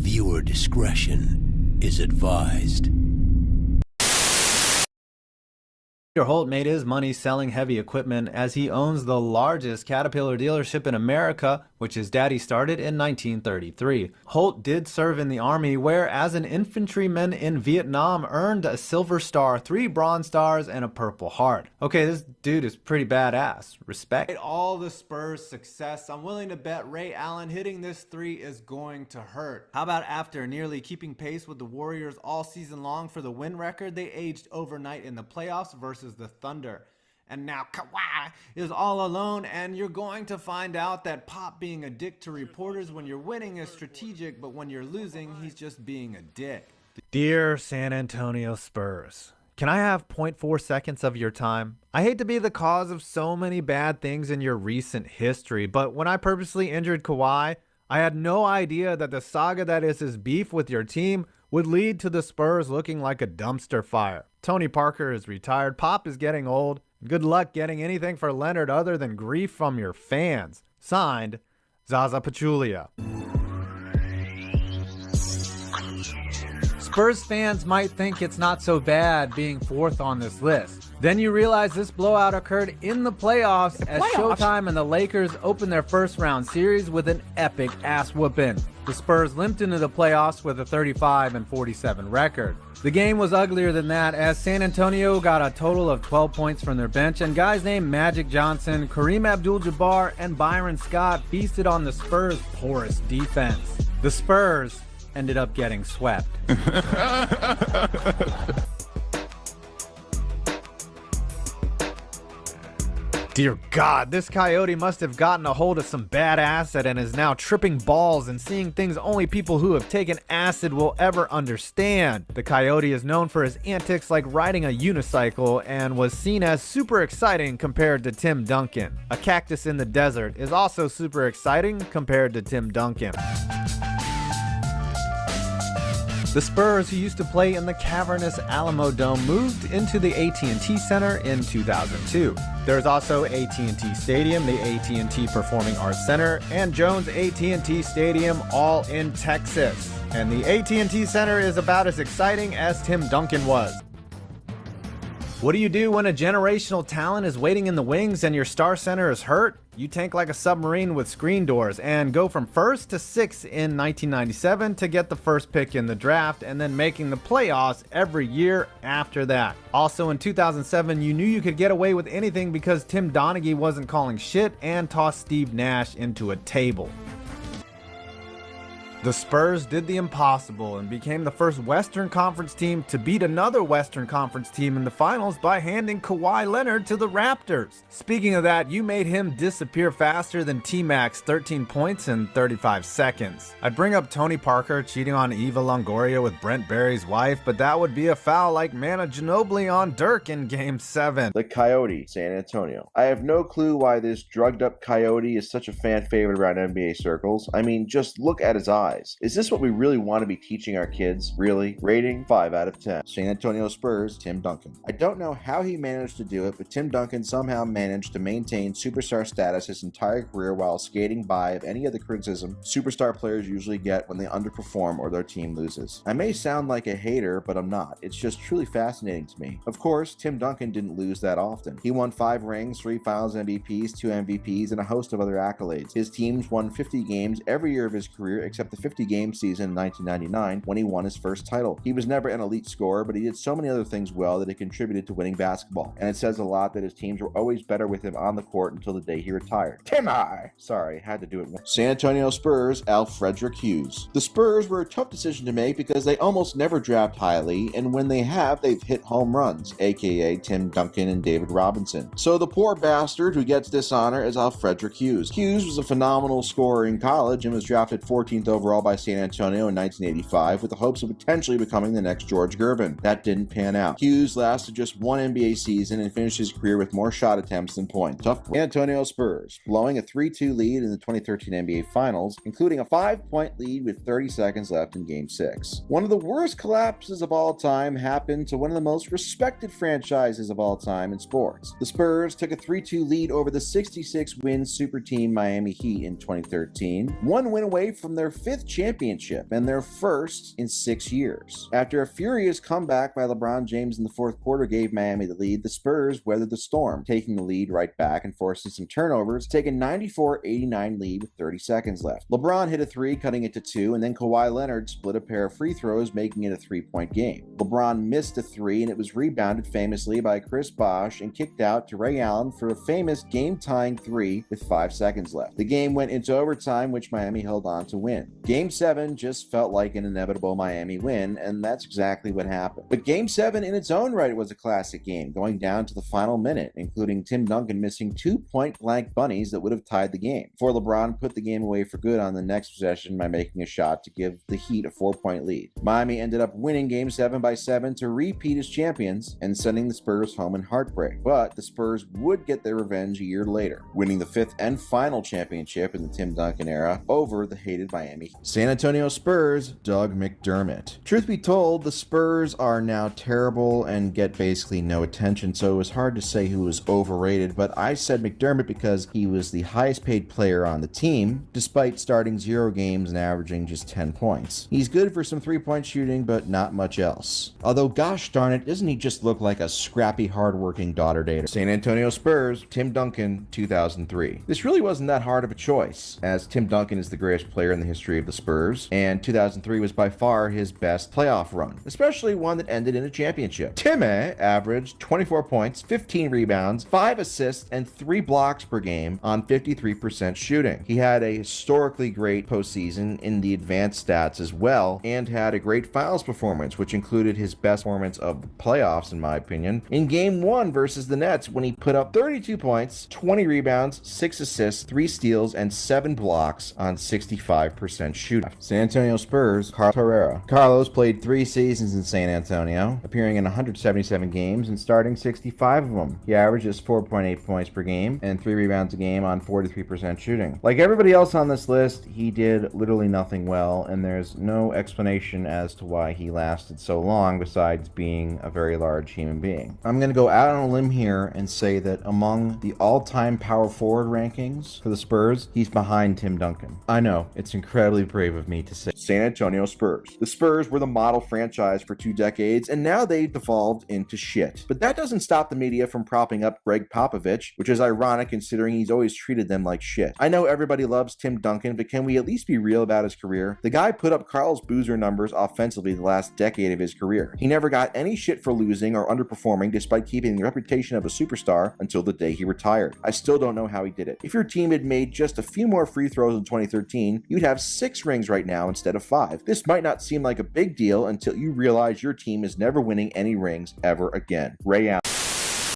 Viewer discretion is advised. Holt made his money selling heavy equipment as he owns the largest Caterpillar dealership in America, which his daddy started in 1933. Holt did serve in the Army, where as an infantryman in Vietnam earned a Silver Star, 3 Bronze Stars, and a Purple Heart. Okay, this dude is pretty badass. Respect. All the Spurs' success, I'm willing to bet Ray Allen hitting this 3 is going to hurt. How about after nearly keeping pace with the Warriors all season long for the win record, they aged overnight in the playoffs versus the Thunder. And now Kawhi is all alone, and you're going to find out that Pop being a dick to reporters when you're winning is strategic, but when you're losing, he's just being a dick. Dear San Antonio Spurs, can I have 0.4 seconds of your time? I hate to be the cause of so many bad things in your recent history, but when I purposely injured Kawhi, I had no idea that the saga that is his beef with your team would lead to the Spurs looking like a dumpster fire. Tony Parker is retired, Pop is getting old. Good luck getting anything for Leonard other than grief from your fans. Signed, Zaza Pachulia. Spurs fans might think it's not so bad being 4th on this list. Then you realize this blowout occurred in the playoffs as Showtime and the Lakers opened their first round series with an epic ass whooping. The Spurs limped into the playoffs with a 35-47 record. The game was uglier than that as San Antonio got a total of 12 points from their bench, and guys named Magic Johnson, Kareem Abdul-Jabbar, and Byron Scott feasted on the Spurs' porous defense. The Spurs ended up getting swept. Dear God, this coyote must have gotten a hold of some bad acid and is now tripping balls and seeing things only people who have taken acid will ever understand. The coyote is known for his antics like riding a unicycle and was seen as super exciting compared to Tim Duncan. A cactus in the desert is also super exciting compared to Tim Duncan. The Spurs, who used to play in the cavernous Alamo Dome, moved into the AT&T Center in 2002. There's also AT&T Stadium, the AT&T Performing Arts Center, and Jones AT&T Stadium, all in Texas. And the AT&T Center is about as exciting as Tim Duncan was. What do you do when a generational talent is waiting in the wings and your star center is hurt? You tank like a submarine with screen doors and go from 1st to 6th in 1997 to get the first pick in the draft and then making the playoffs every year after that. Also in 2007, you knew you could get away with anything because Tim Donaghy wasn't calling shit and tossed Steve Nash into a table. The Spurs did the impossible and became the first Western Conference team to beat another Western Conference team in the finals by handing Kawhi Leonard to the Raptors. Speaking of that, you made him disappear faster than T-Mac's 13 points in 35 seconds. I'd bring up Tony Parker cheating on Eva Longoria with Brent Barry's wife, but that would be a foul like Manu Ginobili on Dirk in Game 7. The Coyote, San Antonio. I have no clue why this drugged up Coyote is such a fan favorite around NBA circles. I mean, just look at his eyes. Is this what we really want to be teaching our kids? Really? Rating 5 out of 10. San Antonio Spurs, Tim Duncan. I don't know how he managed to do it, but Tim Duncan somehow managed to maintain superstar status his entire career while skating by of any of the criticism superstar players usually get when they underperform or their team loses. I may sound like a hater, but I'm not. It's just truly fascinating to me. Of course, Tim Duncan didn't lose that often. He won 5 rings, 3 Finals MVPs, 2 MVPs, and a host of other accolades. His teams won 50 games every year of his career except the 50-game season in 1999 when he won his first title. He was never an elite scorer, but he did so many other things well that it contributed to winning basketball. And it says a lot that his teams were always better with him on the court until the day he retired. Timmy! Sorry, had to do it once. San Antonio Spurs, Al Frederick Hughes. The Spurs were a tough decision to make because they almost never draft highly, and when they have, they've hit home runs, aka Tim Duncan and David Robinson. So the poor bastard who gets this honor is Al Frederick Hughes. Hughes was a phenomenal scorer in college and was drafted 14th overall by San Antonio in 1985 with the hopes of potentially becoming the next George Gervin. That didn't pan out. Hughes lasted just 1 NBA season and finished his career with more shot attempts than points. Tough. San Antonio Spurs, blowing a 3-2 lead in the 2013 NBA Finals, including a 5-point lead with 30 seconds left in Game 6. One of the worst collapses of all time happened to one of the most respected franchises of all time in sports. The Spurs took a 3-2 lead over the 66-win super team Miami Heat in 2013, 1 win away from their 5th 5th championship and their first in 6 years. After a furious comeback by LeBron James in the fourth quarter gave Miami the lead, the Spurs weathered the storm, taking the lead right back and forcing some turnovers to take a 94-89 lead with 30 seconds left. LeBron hit a 3, cutting it to 2, and then Kawhi Leonard split a pair of free throws, making it a 3-point game. LeBron missed a 3, and it was rebounded famously by Chris Bosh and kicked out to Ray Allen for a famous game-tying 3 with 5 seconds left. The game went into overtime, which Miami held on to win. Game 7 just felt like an inevitable Miami win, and that's exactly what happened. But Game 7 in its own right was a classic game, going down to the final minute, including Tim Duncan missing 2 point-blank bunnies that would have tied the game, before LeBron put the game away for good on the next possession by making a shot to give the Heat a 4-point lead. Miami ended up winning Game 7 by 7 to repeat as champions and sending the Spurs home in heartbreak. But the Spurs would get their revenge a year later, winning the 5th and final championship in the Tim Duncan era over the hated Miami. San Antonio Spurs, Doug McDermott. Truth be told, the Spurs are now terrible and get basically no attention, so it was hard to say who was overrated, but I said McDermott because he was the highest paid player on the team, despite starting 0 games and averaging just 10 points. He's good for some 3-point shooting, but not much else. Although, gosh darn it, doesn't he just look like a scrappy, hardworking daughter dater? San Antonio Spurs, Tim Duncan, 2003. This really wasn't that hard of a choice, as Tim Duncan is the greatest player in the history of the Spurs, and 2003 was by far his best playoff run, especially one that ended in a championship. Timmy averaged 24 points, 15 rebounds, 5 assists, and 3 blocks per game on 53% shooting. He had a historically great postseason in the advanced stats as well, and had a great finals performance, which included his best performance of the playoffs, in my opinion, in Game 1 versus the Nets, when he put up 32 points, 20 rebounds, 6 assists, 3 steals, and 7 blocks on 65% shooting. San Antonio Spurs, Carlos Herrera. Carlos played 3 seasons in San Antonio, appearing in 177 games and starting 65 of them. He averages 4.8 points per game and 3 rebounds a game on 43% shooting. Like everybody else on this list, he did literally nothing well, and there's no explanation as to why he lasted so long besides being a very large human being. I'm going to go out on a limb here and say that among the all-time power forward rankings for the Spurs, he's behind Tim Duncan. I know, it's incredibly brave of me to say. San Antonio Spurs. The Spurs were the model franchise for 2 decades, and now they've devolved into shit. But that doesn't stop the media from propping up Greg Popovich, which is ironic considering he's always treated them like shit. I know everybody loves Tim Duncan, but can we at least be real about his career? The guy put up Carlos Boozer numbers offensively the last decade of his career. He never got any shit for losing or underperforming despite keeping the reputation of a superstar until the day he retired. I still don't know how he did it. If your team had made just a few more free throws in 2013, you'd have 6 rings right now instead of 5. This might not seem like a big deal until you realize your team is never winning any rings ever again. Ray Allen.